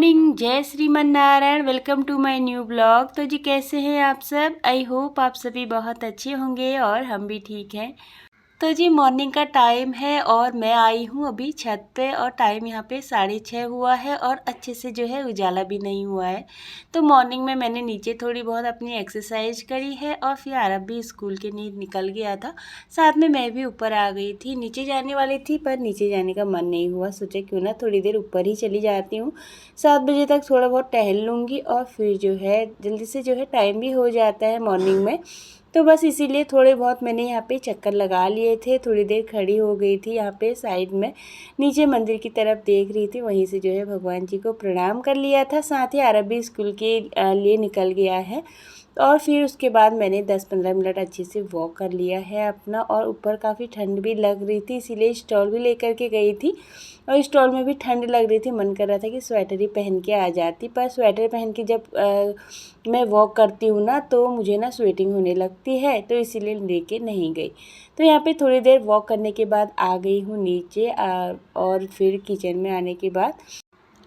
Morning, जय Shriman Narayan. Welcome to my new blog. तो जी कैसे हैं आप सब? आई होप आप सभी बहुत अच्छे होंगे और हम भी ठीक हैं। तो जी मॉर्निंग का टाइम है और मैं आई हूँ अभी छत पे और टाइम यहाँ पे 6:30 हुआ है और अच्छे से जो है उजाला भी नहीं हुआ है। तो मॉर्निंग में मैंने नीचे थोड़ी बहुत अपनी एक्सरसाइज करी है और फिर आरब भी स्कूल के लिए निकल गया था। साथ में मैं भी ऊपर आ गई थी, नीचे जाने वाली थी पर नीचे जाने का मन नहीं हुआ। सोचा क्यों ना थोड़ी देर ऊपर ही चली जाती हूँ, 7 बजे तक थोड़ा बहुत टहल लूँगी और फिर जो है जल्दी से जो है टाइम भी हो जाता है मॉर्निंग में। तो बस इसीलिए थोड़े बहुत मैंने यहाँ पे चक्कर लगा लिए थे। थोड़ी देर खड़ी हो गई थी यहाँ पे साइड में, नीचे मंदिर की तरफ देख रही थी। वहीं से जो है भगवान जी को प्रणाम कर लिया था। साथ ही अरबी स्कूल के लिए निकल गया है और फिर उसके बाद मैंने 10-15 मिनट अच्छे से वॉक कर लिया है अपना। और ऊपर काफ़ी ठंड भी लग रही थी, इसीलिए स्टॉल भी लेकर के गई थी और स्टॉल में भी ठंड लग रही थी। मन कर रहा था कि स्वेटर ही पहन के आ जाती, पर स्वेटर पहन के जब मैं वॉक करती हूँ ना तो मुझे ना स्वेटिंग होने लगती है, तो इसीलिए लेके नहीं गई। तो यहाँ पे थोड़ी देर वॉक करने के बाद आ गई हूँ नीचे और फिर किचन में आने के बाद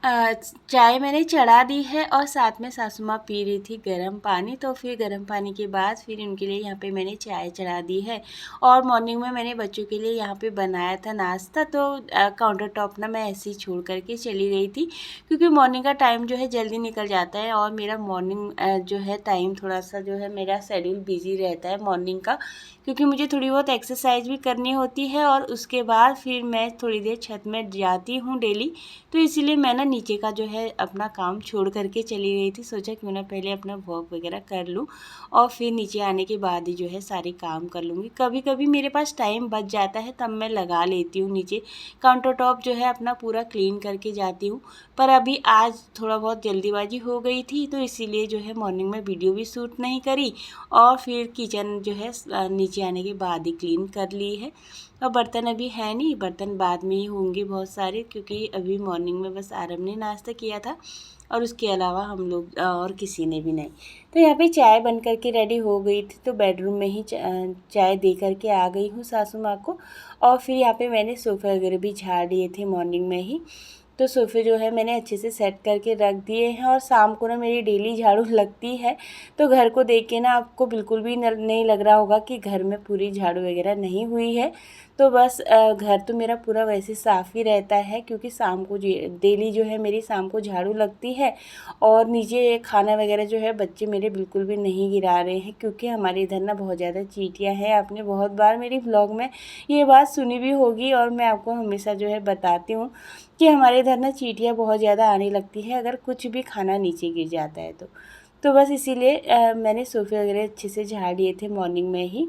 चाय मैंने चढ़ा दी है और साथ में सासू माँ पी रही थी गर्म पानी। तो फिर गर्म पानी के बाद फिर उनके लिए यहाँ पे मैंने चाय चढ़ा दी है। और मॉर्निंग में मैंने बच्चों के लिए यहाँ पे बनाया था नाश्ता, तो काउंटर टॉप ना मैं ऐसे ही छोड़ करके चली गई थी क्योंकि मॉर्निंग का टाइम जो है जल्दी निकल जाता है और मेरा मॉर्निंग जो है टाइम थोड़ा सा जो है मेरा शेड्यूल बिजी रहता है मॉर्निंग का, क्योंकि मुझे थोड़ी बहुत एक्सरसाइज भी करनी होती है और उसके बाद फिर मैं थोड़ी देर छत में जाती हूँ डेली। तो इसीलिए मैं ना नीचे का जो है अपना काम छोड़ करके चली गई थी। सोचा क्यों ना पहले अपना वॉक वगैरह कर लूँ और फिर नीचे आने के बाद ही जो है सारे काम कर लूँगी। कभी कभी मेरे पास टाइम बच जाता है तब मैं लगा लेती हूँ नीचे काउंटर टॉप जो है अपना पूरा क्लीन करके जाती हूँ। पर अभी आज थोड़ा बहुत जल्दीबाजी हो गई थी तो इसीलिए जो है मॉर्निंग में वीडियो भी शूट नहीं करी और फिर किचन जो है नीचे आने के बाद ही क्लीन कर ली है। और बर्तन अभी है नहीं, बर्तन बाद में ही होंगे बहुत सारे, क्योंकि अभी मॉर्निंग में बस आरब ने नाश्ता किया था और उसके अलावा हम लोग और किसी ने भी नहीं। तो यहाँ पे चाय बन करके रेडी हो गई थी तो बेडरूम में ही चाय दे करके आ गई हूँ सासू माँ को। और फिर यहाँ पे मैंने सोफ़े वगैरह भी झाड़ दिए थे मॉर्निंग में ही। तो सोफ़े जो है मैंने अच्छे से सेट करके रख दिए हैं और शाम को ना मेरी डेली झाड़ू लगती है। तो घर को देख के ना आपको बिल्कुल भी नहीं लग रहा होगा कि घर में पूरी झाड़ू वगैरह नहीं हुई है। तो बस घर तो मेरा पूरा वैसे साफ़ ही रहता है क्योंकि शाम को डेली जो है मेरी शाम को झाड़ू लगती है। और नीचे खाना वगैरह जो है बच्चे मेरे बिल्कुल भी नहीं गिरा रहे हैं क्योंकि हमारे इधर ना बहुत ज़्यादा चींटियाँ हैं। आपने बहुत बार मेरी व्लॉग में ये बात सुनी भी होगी और मैं आपको हमेशा जो है बताती हूँ कि हमारे इधर ना चींटियाँ बहुत ज़्यादा आने लगती है अगर कुछ भी खाना नीचे गिर जाता है तो बस इसीलिए मैंने सोफ़े वगैरह अच्छे से झाड़ लिए थे मॉर्निंग में ही।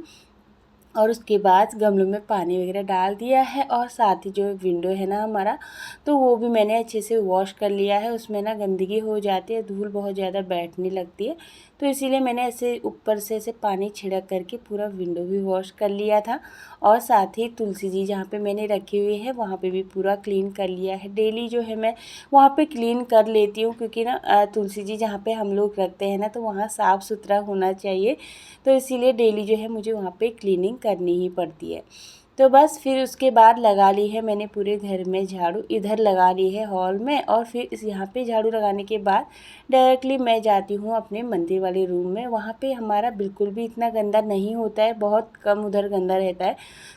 और उसके बाद गमलों में पानी वगैरह डाल दिया है और साथ ही जो विंडो है ना हमारा, तो वो भी मैंने अच्छे से वॉश कर लिया है। उसमें ना गंदगी हो जाती है, धूल बहुत ज़्यादा बैठने लगती है, तो इसीलिए मैंने ऐसे ऊपर से ऐसे पानी छिड़क करके पूरा विंडो भी वॉश कर लिया था। और साथ ही तुलसी जी जहाँ पे मैंने रखी हुई है वहाँ पे भी पूरा क्लीन कर लिया है। डेली जो है मैं वहाँ पे क्लीन कर लेती हूँ क्योंकि ना तुलसी जी जहाँ पे हम लोग रखते हैं ना तो वहाँ साफ़ सुथरा होना चाहिए, तो इसीलिए डेली जो है मुझे वहाँ पे क्लीनिंग करनी ही पड़ती है। तो बस फिर उसके बाद लगा ली है मैंने पूरे घर में झाड़ू, इधर लगा ली है हॉल में और फिर इस यहाँ पे झाड़ू लगाने के बाद डायरेक्टली मैं जाती हूँ अपने मंदिर वाले रूम में। वहाँ पे हमारा बिल्कुल भी इतना गंदा नहीं होता है, बहुत कम उधर गंदा रहता है,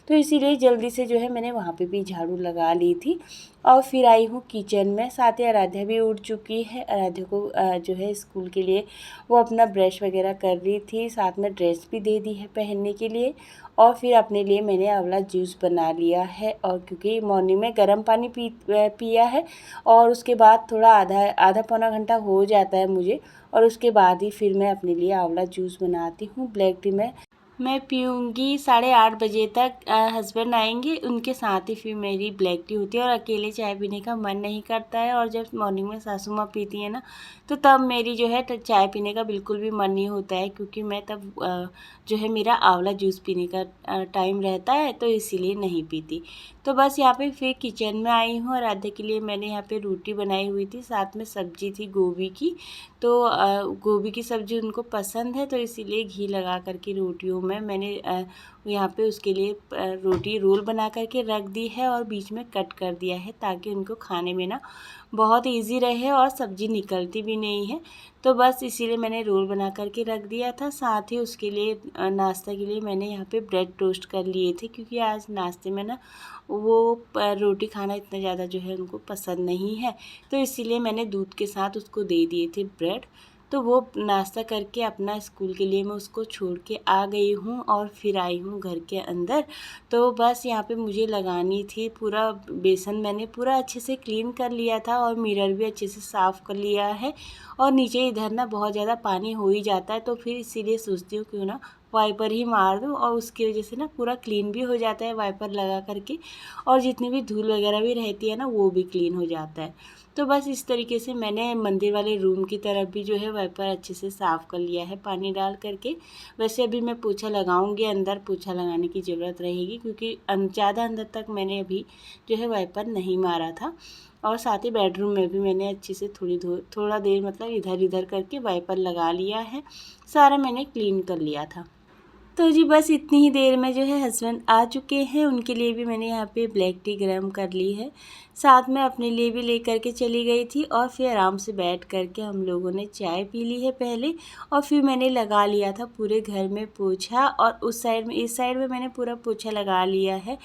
तो इसीलिए जल्दी से जो है मैंने वहाँ पे भी झाड़ू लगा ली थी। और फिर आई हूँ किचन में। साथ ही आराध्या भी उठ चुकी है। आराध्या को जो है स्कूल के लिए वो अपना ब्रश वगैरह कर रही थी, साथ में ड्रेस भी दे दी है पहनने के लिए। और फिर अपने लिए मैंने आंवला जूस बना लिया है और क्योंकि मॉर्निंग में गर्म पानी पिया है और उसके बाद थोड़ा आधा पौना घंटा हो जाता है मुझे, और उसके बाद ही फिर मैं अपने लिए आंवला जूस बनाती हूँ। ब्लैक टी में मैं पीऊँगी 8:30 बजे तक। हस्बैंड आएंगे, उनके साथ ही फिर मेरी ब्लैक टी होती है और अकेले चाय पीने का मन नहीं करता है। और जब मॉर्निंग में सासू माँ पीती है ना तो तब मेरी जो है चाय पीने का बिल्कुल भी मन नहीं होता है, क्योंकि मैं तब जो है मेरा आंवला जूस पीने का टाइम रहता है, तो इसीलिए नहीं पीती। तो बस यहाँ पे फिर किचन में आई हूँ और आधे के लिए मैंने यहाँ पे रोटी बनाई हुई थी, साथ में सब्जी थी गोभी की। तो गोभी की सब्ज़ी उनको पसंद है तो इसीलिए घी लगा करके रोटियों मैंने यहाँ पे उसके लिए रोटी रोल बना करके रख दी है और बीच में कट कर दिया है, ताकि उनको खाने में ना बहुत इजी रहे और सब्ज़ी निकलती भी नहीं है। तो बस इसीलिए मैंने रोल बना करके रख दिया था। साथ ही उसके लिए नाश्ता के लिए मैंने यहाँ पे ब्रेड टोस्ट कर लिए थे, क्योंकि आज नाश्ते में ना वो रोटी खाना इतना ज़्यादा जो है उनको पसंद नहीं है, तो इसीलिए मैंने दूध के साथ उसको दे दिए थे ब्रेड। तो वो नाश्ता करके अपना स्कूल के लिए मैं उसको छोड़ के आ गई हूँ और फिर आई हूँ घर के अंदर। तो बस यहाँ पे मुझे लगानी थी, पूरा बेसन मैंने पूरा अच्छे से क्लीन कर लिया था और मिरर भी अच्छे से साफ़ कर लिया है। और नीचे इधर ना बहुत ज़्यादा पानी हो ही जाता है, तो फिर इसीलिए सोचती हूँ क्यों ना वाइपर ही मार दूँ, और उसकी वजह से ना पूरा क्लीन भी हो जाता है वाइपर लगा करके, और जितनी भी धूल वगैरह भी रहती है ना वो भी क्लीन हो जाता है। तो बस इस तरीके से मैंने मंदिर वाले रूम की तरफ भी जो है वाइपर अच्छे से साफ़ कर लिया है पानी डाल करके। वैसे अभी मैं पोछा लगाऊंगी, अंदर पोछा लगाने की ज़रूरत रहेगी, क्योंकि ज़्यादा अंदर तक मैंने अभी जो है वाइपर नहीं मारा था। और साथ ही बेडरूम में भी मैंने अच्छे से थोड़ा देर मतलब इधर इधर करके वाइपर लगा लिया है, सारा मैंने क्लीन कर लिया था। तो जी बस इतनी ही देर में जो है हस्बैंड आ चुके हैं, उनके लिए भी मैंने यहाँ पे ब्लैक टी गर्म कर ली है, साथ में अपने लिए भी लेकर के चली गई थी। और फिर आराम से बैठ करके हम लोगों ने चाय पी ली है पहले, और फिर मैंने लगा लिया था पूरे घर में पोछा, और उस साइड में इस साइड में मैंने पूरा पोछा लगा लिया है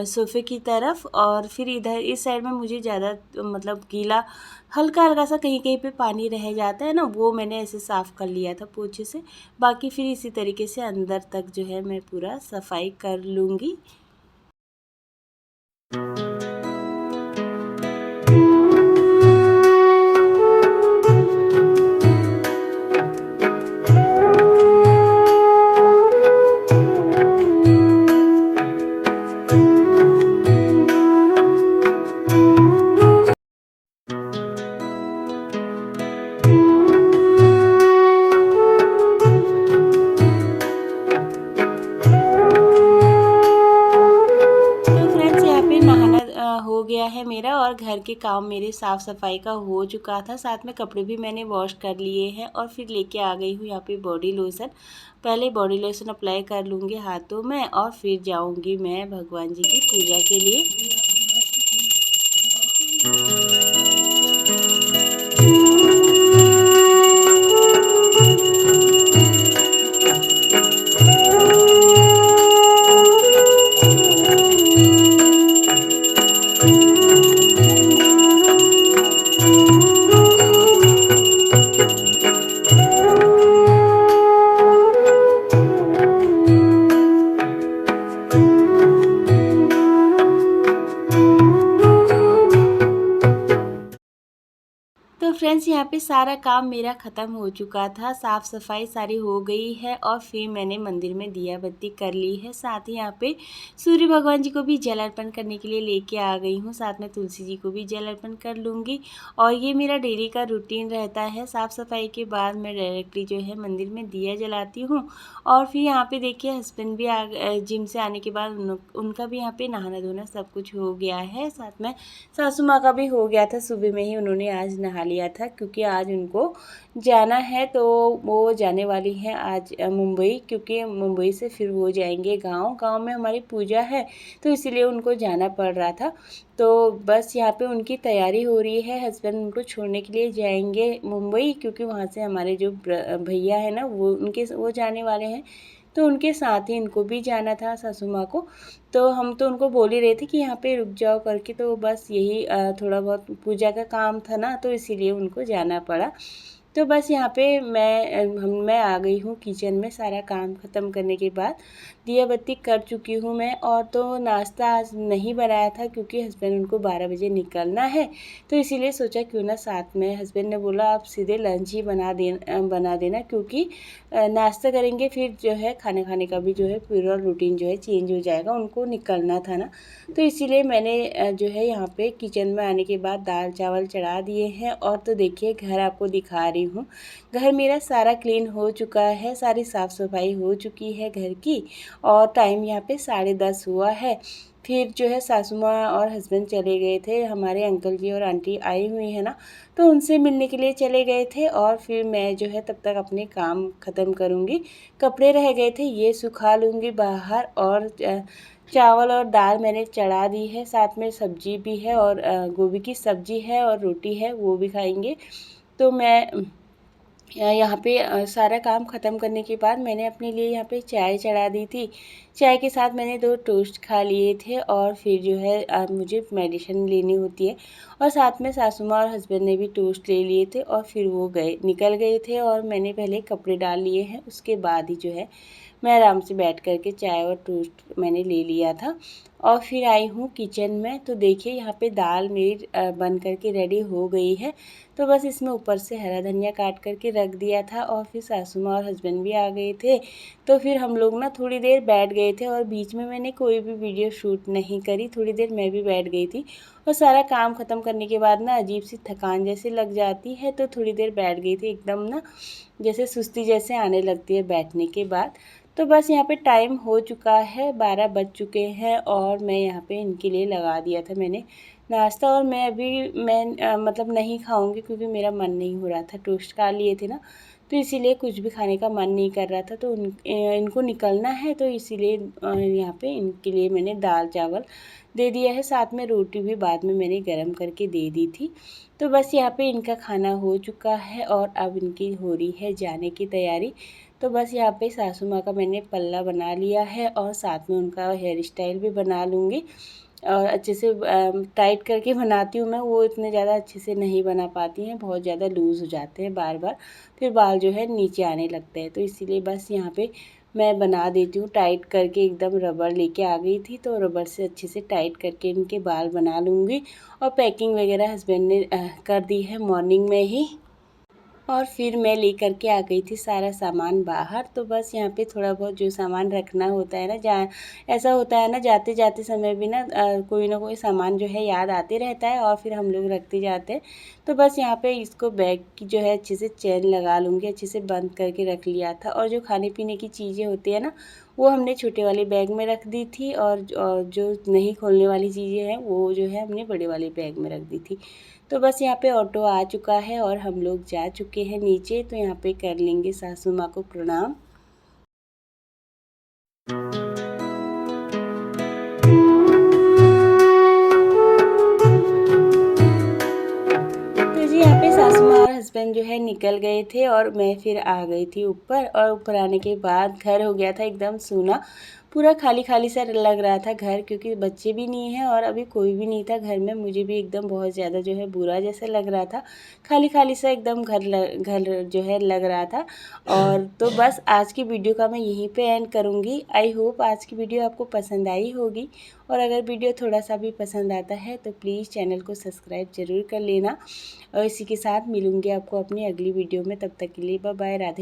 सोफ़े की तरफ। और फिर इधर इस साइड में मुझे ज़्यादा मतलब गीला हल्का हल्का सा कहीं कहीं पे पानी रह जाता है ना, वो मैंने ऐसे साफ़ कर लिया था पोछे से। बाकी फिर इसी तरीके से अंदर तक जो है मैं पूरा सफाई कर लूँगी। हो गया है मेरा, और घर के काम मेरे साफ़ सफाई का हो चुका था, साथ में कपड़े भी मैंने वॉश कर लिए हैं। और फिर लेके आ गई हूँ यहाँ पे बॉडी लोशन। पहले बॉडी लोशन अप्लाई कर लूँगी हाथों में, और फिर जाऊँगी मैं भगवान जी की पूजा के लिए। तो फ्रेंड्स यहाँ पे सारा काम मेरा ख़त्म हो चुका था, साफ़ सफाई सारी हो गई है, और फिर मैंने मंदिर में दिया बत्ती कर ली है। साथ ही यहाँ पे सूर्य भगवान जी को भी जल अर्पण करने के लिए लेके आ गई हूँ, साथ में तुलसी जी को भी जल अर्पण कर लूँगी। और ये मेरा डेली का रूटीन रहता है, साफ़ सफाई के बाद मैं डायरेक्टली जो है मंदिर में दिया जलाती हूँ। और फिर यहाँ पर देखिए हस्बैंड भी जिम से आने के बाद उनका भी यहाँ पर नहाना धोना सब कुछ हो गया है। साथ में सासू माँ का भी हो गया था, सुबह में ही उन्होंने आज नहा लिया था, क्योंकि आज उनको जाना है। तो वो जाने वाली हैं आज मुंबई, क्योंकि मुंबई से फिर वो जाएंगे गांव में हमारी पूजा है, तो इसीलिए उनको जाना पड़ रहा था। तो बस यहाँ पे उनकी तैयारी हो रही है, हस्बैंड उनको छोड़ने के लिए जाएंगे मुंबई, क्योंकि वहाँ से हमारे जो भैया है ना वो जाने वाले हैं, तो उनके साथ ही इनको भी जाना था सासू माँ को। तो हम तो उनको बोल ही रहे थे कि यहाँ पे रुक जाओ करके, तो बस यही थोड़ा बहुत पूजा का काम था ना, तो इसीलिए उनको जाना पड़ा। तो बस यहाँ पे मैं आ गई हूँ किचन में, सारा काम ख़त्म करने के बाद दिया बत्ती कर चुकी हूँ मैं। और तो नाश्ता आज नहीं बनाया था, क्योंकि हस्बैंड उनको 12 बजे निकलना है, तो इसीलिए सोचा क्यों ना साथ में, हस्बैंड ने बोला आप सीधे लंच ही बना देना, क्योंकि नाश्ता करेंगे फिर जो है खाने का भी जो है पूरा रूटीन जो है चेंज हो जाएगा, उनको निकलना था ना। तो इसीलिए मैंने जो है यहाँ पे किचन में आने के बाद दाल चावल चढ़ा दिए हैं। और तो देखिए घर आपको दिखा रही हूँ। घर मेरा सारा क्लीन हो चुका है, सारी साफ़ सफाई हो चुकी है घर की और टाइम यहाँ पे 10:30 हुआ है। फिर जो है सासू माँ और हस्बैंड चले गए थे, हमारे अंकल जी और आंटी आई हुई है ना, तो उनसे मिलने के लिए चले गए थे और फिर मैं जो है तब तक अपने काम ख़त्म करूँगी। कपड़े रह गए थे ये सुखा लूँगी बाहर और चावल और दाल मैंने चढ़ा दी है, साथ में सब्जी भी है और गोभी की सब्जी है और रोटी है, वो भी खाएंगे। तो मैं यहाँ पे सारा काम ख़त्म करने के बाद मैंने अपने लिए यहाँ पे चाय चढ़ा दी थी। चाय के साथ मैंने 2 टोस्ट खा लिए थे और फिर जो है मुझे मेडिसिन लेनी होती है और साथ में सासू माँ और हस्बैंड ने भी टोस्ट ले लिए थे और फिर वो निकल गए थे और मैंने पहले कपड़े डाल लिए हैं, उसके बाद ही जो है मैं आराम से बैठ कर के चाय और टोस्ट मैंने ले लिया था। और फिर आई हूँ किचन में, तो देखिए यहाँ पे दाल मेरी बन कर के रेडी हो गई है। तो बस इसमें ऊपर से हरा धनिया काट करके रख दिया था और फिर सासू माँ और हस्बैंड भी आ गए थे। तो फिर हम लोग ना थोड़ी देर बैठ गए थे और बीच में मैंने कोई भी वीडियो शूट नहीं करी, थोड़ी देर मैं भी बैठ गई थी और सारा काम ख़त्म करने के बाद ना अजीब सी थकान जैसी लग जाती है, तो थोड़ी देर बैठ गई थी। एकदम ना जैसे सुस्ती जैसे आने लगती है बैठने के बाद। तो बस यहाँ पे टाइम हो चुका है, 12 बज चुके हैं और मैं यहाँ पे इनके लिए लगा दिया था मैंने नाश्ता और मैं मतलब नहीं खाऊंगी क्योंकि मेरा मन नहीं हो रहा था। टोस्ट खा लिए थे ना, तो इसीलिए कुछ भी खाने का मन नहीं कर रहा था। तो इनको निकलना है, तो इसीलिए यहाँ पे इनके लिए मैंने दाल चावल दे दिया है, साथ में रोटी भी बाद में मैंने गरम करके दे दी थी। तो बस यहाँ पे इनका खाना हो चुका है और अब इनकी हो रही है जाने की तैयारी। तो बस यहाँ पे सासू माँ का मैंने पल्ला बना लिया है और साथ में उनका हेयर स्टाइल भी बना लूँगी और अच्छे से टाइट करके बनाती हूँ मैं, वो इतने ज़्यादा अच्छे से नहीं बना पाती हैं, बहुत ज़्यादा लूज़ हो जाते हैं बार बार, फिर बाल जो है नीचे आने लगते हैं। तो इसीलिए बस यहाँ पे मैं बना देती हूँ टाइट करके, एकदम रबड़ लेके आ गई थी तो रबड़ से अच्छे से टाइट करके इनके बाल बना लूँगी। और पैकिंग वगैरह हस्बैंड ने कर दी है मॉर्निंग में ही और फिर मैं लेकर के आ गई थी सारा सामान बाहर। तो बस यहाँ पे थोड़ा बहुत जो सामान रखना होता है ना, जहाँ ऐसा होता है ना जाते जाते समय भी ना कोई ना कोई सामान जो है याद आते रहता है और फिर हम लोग रखते जाते हैं। तो बस यहाँ पे इसको बैग की जो है अच्छे से चेन लगा लूँगी, अच्छे से बंद करके रख लिया था। और जो खाने पीने की चीज़ें होती है ना, वो हमने छोटे वाले बैग में रख दी थी और जो नहीं खोलने वाली चीज़ें हैं वो जो है हमने बड़े वाले बैग में रख दी थी। तो बस यहाँ पे ऑटो आ चुका है और हम लोग जा चुके हैं नीचे। तो यहाँ पे कर लेंगे सासू माँ को प्रणाम। तो जी यहाँ पे सासू माँ और हस्बैंड जो है निकल गए थे और मैं फिर आ गई थी ऊपर। और ऊपर आने के बाद घर हो गया था एकदम सूना, पूरा खाली खाली सा लग रहा था घर, क्योंकि बच्चे भी नहीं हैं और अभी कोई भी नहीं था घर में। मुझे भी एकदम बहुत ज़्यादा जो है बुरा जैसा लग रहा था, खाली खाली सा एकदम घर जो है लग रहा था। और तो बस आज की वीडियो का मैं यहीं पे एंड करूँगी। आई होप आज की वीडियो आपको पसंद आई होगी और अगर वीडियो थोड़ा सा भी पसंद आता है तो प्लीज़ चैनल को सब्सक्राइब ज़रूर कर लेना। और इसी के साथ मिलूँगी आपको अपनी अगली वीडियो में, तब तक के लिए बाय बाय, राधे।